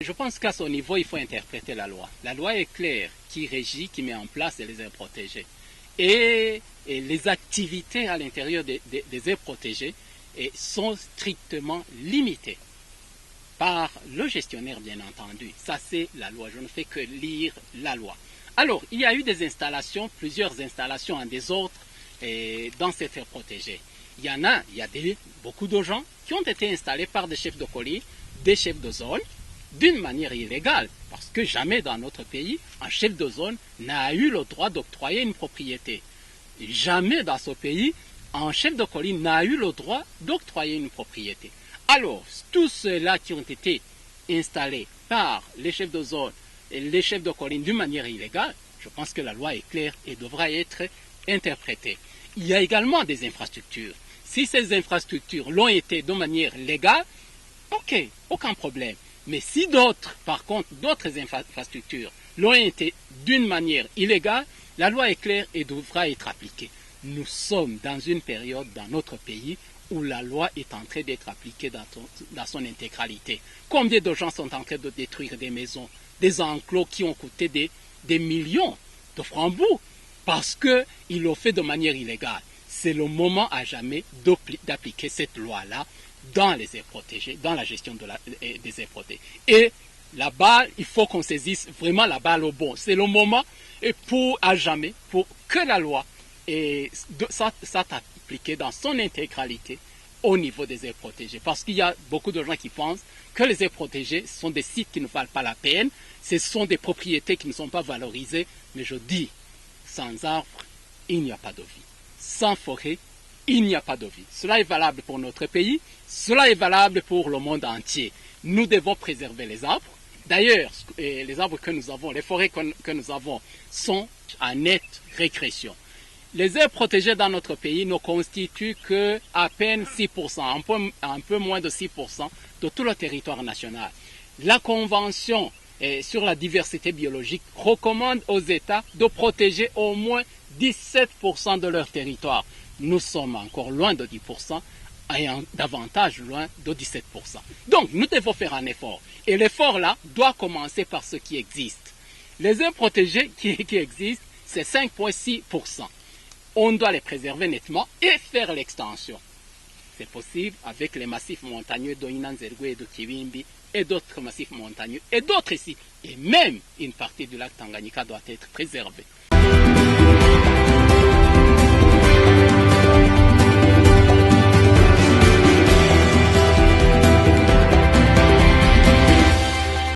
Je pense qu'à son niveau, il faut interpréter la loi. La loi est claire, qui régit, qui met en place les aires protégées. Et les activités à l'intérieur des aires protégées sont strictement limitées par le gestionnaire, bien entendu. Ça, c'est la loi. Je ne fais que lire la loi. Alors, il y a eu des installations, plusieurs installations en désordre dans cette aire protégée. Il y a beaucoup de gens qui ont été installés par des chefs de colis, des chefs de zone, d'une manière illégale, parce que jamais dans notre pays, un chef de zone n'a eu le droit d'octroyer une propriété. Jamais dans ce pays, un chef de colline n'a eu le droit d'octroyer une propriété. Alors, tous ceux-là qui ont été installés par les chefs de zone et les chefs de colline d'une manière illégale, je pense que la loi est claire et devra être interprétée. Il y a également des infrastructures. Si ces infrastructures l'ont été de manière légale, ok, aucun problème. Mais si d'autres, par contre, d'autres infrastructures l'ont été d'une manière illégale, la loi est claire et devra être appliquée. Nous sommes dans une période dans notre pays où la loi est en train d'être appliquée dans son intégralité. Combien de gens sont en train de détruire des maisons, des enclos qui ont coûté des millions de francs bouts parce qu'ils l'ont fait de manière illégale. C'est le moment à jamais d'appliquer cette loi-là dans les aires protégées, dans la gestion des aires protégées. Et la balle, il faut qu'on saisisse vraiment la balle au bon. C'est le moment à jamais pour que la loi soit appliquée dans son intégralité au niveau des aires protégées. Parce qu'il y a beaucoup de gens qui pensent que les aires protégées sont des sites qui ne valent pas la peine, ce sont des propriétés qui ne sont pas valorisées. Mais je dis, sans arbres, il n'y a pas de vie. Sans forêt, il n'y a pas de vie. Cela est valable pour notre pays, cela est valable pour le monde entier. Nous devons préserver les arbres. D'ailleurs, les arbres que nous avons, les forêts que nous avons sont en nette régression. Les aires protégées dans notre pays ne constituent qu'à peine 6%, un peu moins de 6% de tout le territoire national. La Convention sur la diversité biologique recommande aux États de protéger au moins 17% de leur territoire. Nous sommes encore loin de 10% et davantage loin de 17%. Donc, nous devons faire un effort. Et l'effort là doit commencer par ce qui existe. Les aires protégées qui existent, c'est 5,6%. On doit les préserver nettement et faire l'extension. C'est possible avec les massifs montagneux d'Oinanzergue et de Kivimbi et d'autres massifs montagneux et d'autres ici. Et même une partie du lac Tanganyika doit être préservée.